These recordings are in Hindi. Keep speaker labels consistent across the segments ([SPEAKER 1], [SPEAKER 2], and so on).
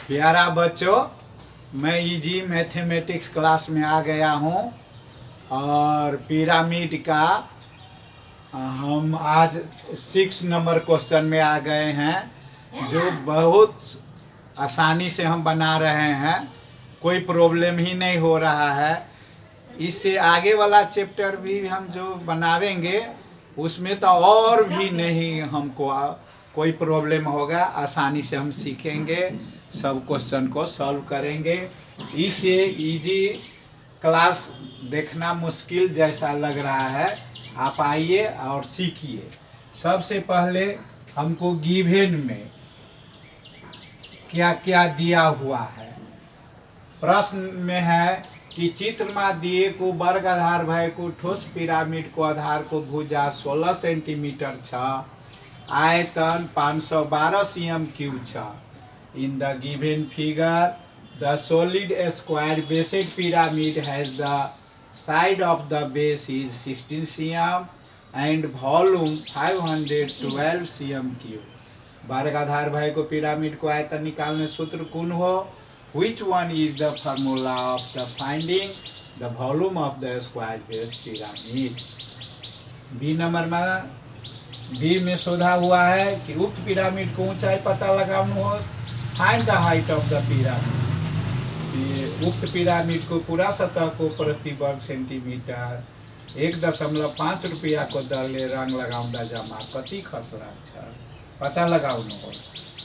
[SPEAKER 1] प्यारा बच्चों, मैं इजी मैथमेटिक्स क्लास में आ गया हूँ और पिरामिड का हम आज 6 नंबर क्वेश्चन में आ गए हैं, जो बहुत आसानी से हम बना रहे हैं। कोई प्रॉब्लम ही नहीं हो रहा है। इससे आगे वाला चैप्टर भी हम जो बनावेंगे उसमें तो और भी नहीं हमको कोई प्रॉब्लम होगा। आसानी से हम सीखेंगे, सब क्वेश्चन को सॉल्व करेंगे। इसे इजी क्लास देखना मुश्किल जैसा लग रहा है, आप आइए और सीखिए। सबसे पहले हमको गिवन में क्या क्या दिया हुआ है। प्रश्न में है कि चित्र में दिए को वर्ग आधार भय को ठोस पिरामिड को आधार को भुजा 16 सेंटीमीटर छ, आयतन 512 cm क्यूब छ। In the given figure the solid square based pyramid has the side of the base is 16 cm and volume 512 cm cube. वर्ग आधार भय को पिरामिड को आयतन निकालने सूत्र कौन हो? Which one is the formula of the finding the volume of the square base pyramid? B number में बी में शोधा हुआ है कि उक्त पिरामिड को ऊंचाई पता लगाना हो। Find the height of the pyramid. उक्त पिरामिड को पूरा सतह को प्रति वर्ग सेंटीमीटर 1.5 रुपया को दर रंग लगाउंदा जमा कति खर्च रहा पता लगाउनु हो।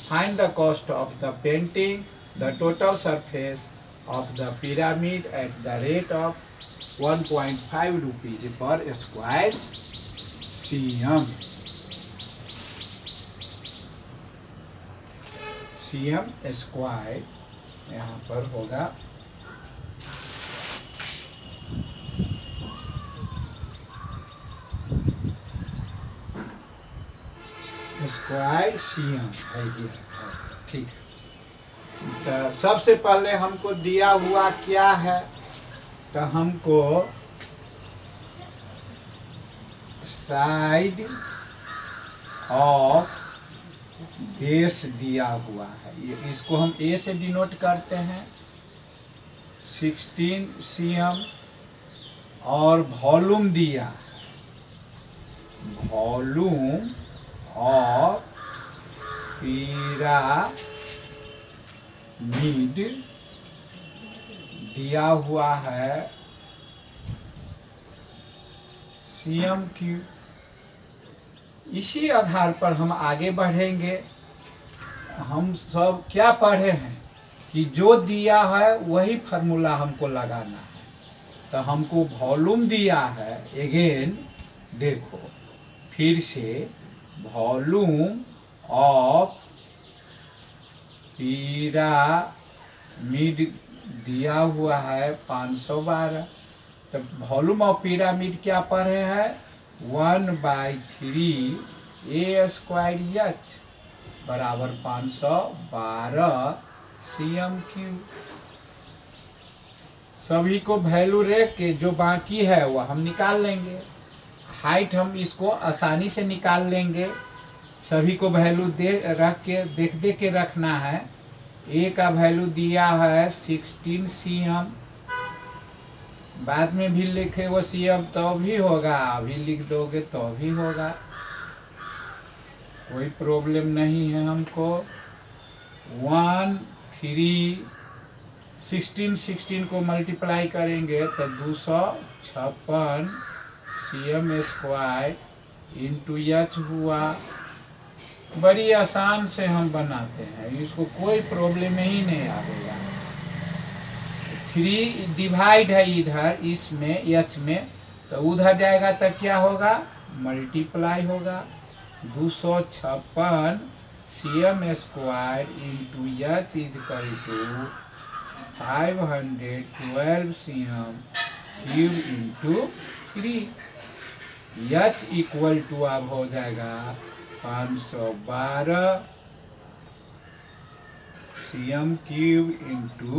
[SPEAKER 1] Find the cost of the painting the total surface of the pyramid at the rate of 1.5 rupees per square cm. cm square यहाँ पर होगा स्क्वायर cm है ये, ठीक है। तो सबसे पहले हमको दिया हुआ क्या है, तो हमको साइड ऑफ बेस दिया हुआ है। इसको हम ए से डिनोट करते हैं 16 cm और वॉल्यूम दिया है, वॉल्यूम ऑफ पिरामिड दिया हुआ है cm क्यूब। इसी आधार पर हम आगे बढ़ेंगे। हम सब क्या पढ़े हैं कि जो दिया है वही फार्मूला हमको लगाना है। तो हमको वॉल्यूम दिया है, अगेन देखो फिर से वॉल्यूम ऑफ पिरामिड दिया हुआ है 512। तो वॉल्यूम ऑफ पिरामिड क्या पढ़े हैं 1/3 ए स्क्वायर एच बराबर 512 cm क्यूब। सभी को वैल्यू रख के जो बाकी है वह हम निकाल लेंगे। हाइट हम इसको आसानी से निकाल लेंगे। सभी को वैल्यू देख के रखना है। ए का वैल्यू दिया है 16 cm, बाद में भी लिखे वो cm तो भी होगा, अभी लिख दोगे तो भी होगा, कोई प्रॉब्लम नहीं है हमको। 16 को मल्टीप्लाई करेंगे तो 256 cm स्क्वायर इंटू एच हुआ। बड़ी आसान से हम बनाते हैं, इसको कोई प्रॉब्लम ही नहीं आएगा। 3 डिवाइड है इधर इसमें एच में, तो उधर जाएगा तो क्या होगा मल्टीप्लाई होगा। 256 cm square into H is equal to 512 cm cube into 3। H equal to अब हो जाएगा 512 cm cube into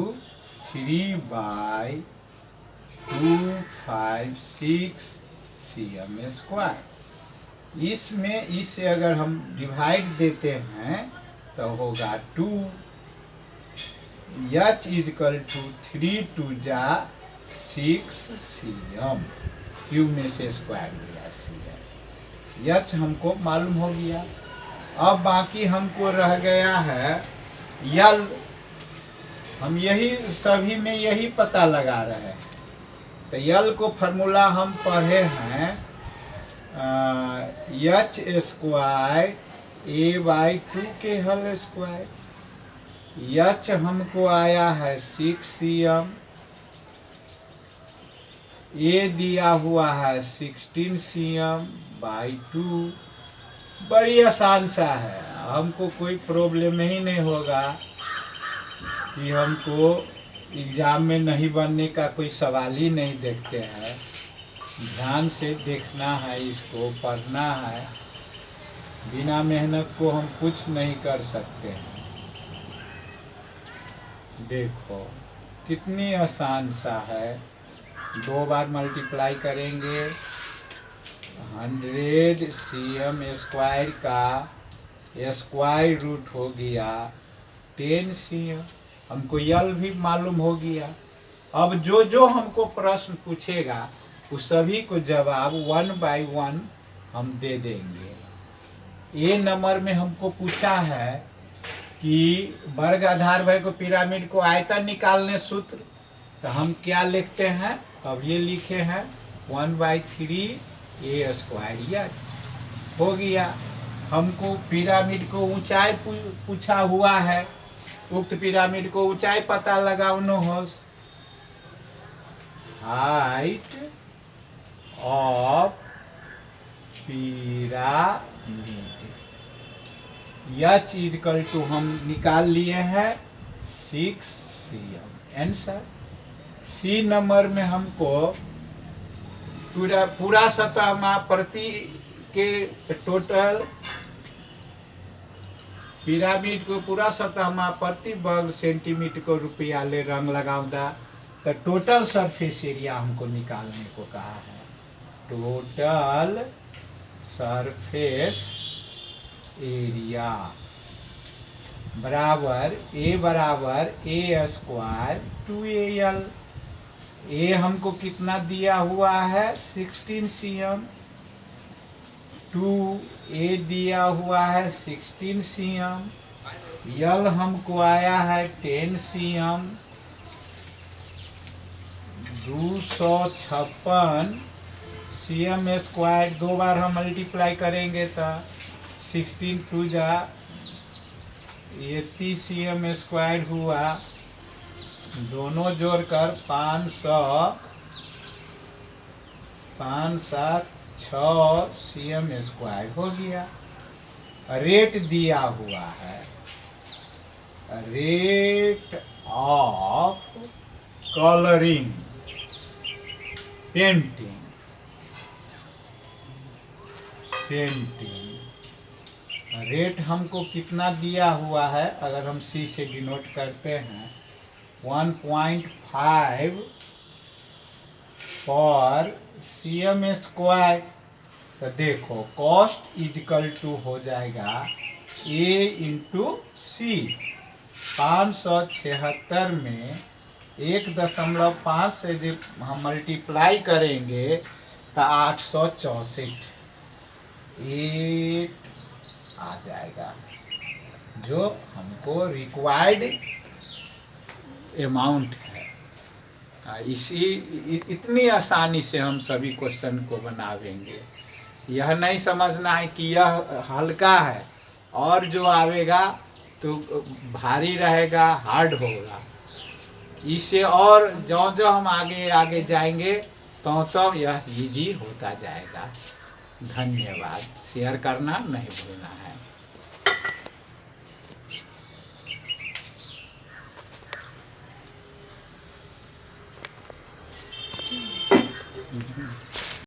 [SPEAKER 1] 3/256 cm square. इसमें इससे अगर हम डिवाइड देते हैं तो होगा 2। एच इजकल टू 3 2 जा 6 cm, क्यूब में से स्क्वायर लिया cm। एच हमको मालूम हो गया। अब बाकी हमको रह गया है यल। हम यही सभी में यही पता लगा रहे हैं। तो यल को फार्मूला हम पढ़े हैं एच स्क्वायर a/2 के होल स्क्वायर। एच हमको आया है 6 cm, ए दिया हुआ है 16 cm/2। बड़ी आसान सा है, हमको कोई प्रॉब्लम ही नहीं होगा कि हमको एग्ज़ाम में नहीं बनने का कोई सवाल ही नहीं देखते हैं। ध्यान से देखना है, इसको पढ़ना है। बिना मेहनत को हम कुछ नहीं कर सकते हैं। देखो कितनी आसान सा है। 2 बार मल्टीप्लाई करेंगे 100 cm स्क्वायर का स्क्वायर रूट हो गया 10 cm। हमको यल भी मालूम हो गया। अब जो जो हमको प्रश्न पूछेगा उस सभी को जवाब 1 बाय 1 हम दे देंगे। ए नंबर में हमको पूछा है कि वर्ग आधार भय को पिरामिड को आयतन निकालने सूत्र। तो हम क्या लिखते हैं, अब ये लिखे हैं 1/3 a स्क्वायर एच हो गया। हमको पिरामिड को ऊंचाई पूछा हुआ है। उक्त पिरामिड को ऊंचाई पता लगाओ हो। Height of pyramid H is equal to हम निकाल लिए हैं 6 cm। आंसर सी नंबर में हमको पूरा सतह में प्रति के टोटल पिरामिड को पूरा सतह में प्रति वर्ग सेंटीमीटर को रुपया ले रंग लगाऊंगा। तो टोटल सरफेस एरिया हमको निकालने को कहा है। टोटल सरफेस एरिया बराबर a स्क्वायर 2al। ए हमको कितना दिया हुआ है 16 cm। 2a दिया हुआ है 16 cm। यल हमको आया है 10 cm। 256 cm square. 2 बार हम मल्टीप्लाई करेंगे तो 16 2 जा 80 cm स्क्वायर हुआ। दोनों जोड़कर 506 cm स्क्वायर हो गया। रेट दिया हुआ है, rate of colouring painting rate हमको कितना दिया हुआ है, अगर हम सी से डिनोट करते हैं 1.5 पर cm स्क्वायर। तो देखो कॉस्ट इजकल टू हो जाएगा a इंटू सी। 576 में 1.5 से जब हम मल्टीप्लाई करेंगे तो 864 8 आ जाएगा, जो हमको रिक्वायर्ड अमाउंट है। इसी इतनी आसानी से हम सभी क्वेश्चन को बनावेंगे। यह नहीं समझना है कि यह हल्का है और जो आवेगा तो भारी रहेगा, हार्ड होगा। इससे और जो हम आगे आगे जाएंगे तो यह इजी होता जाएगा। धन्यवाद। शेयर करना नहीं भूलना है।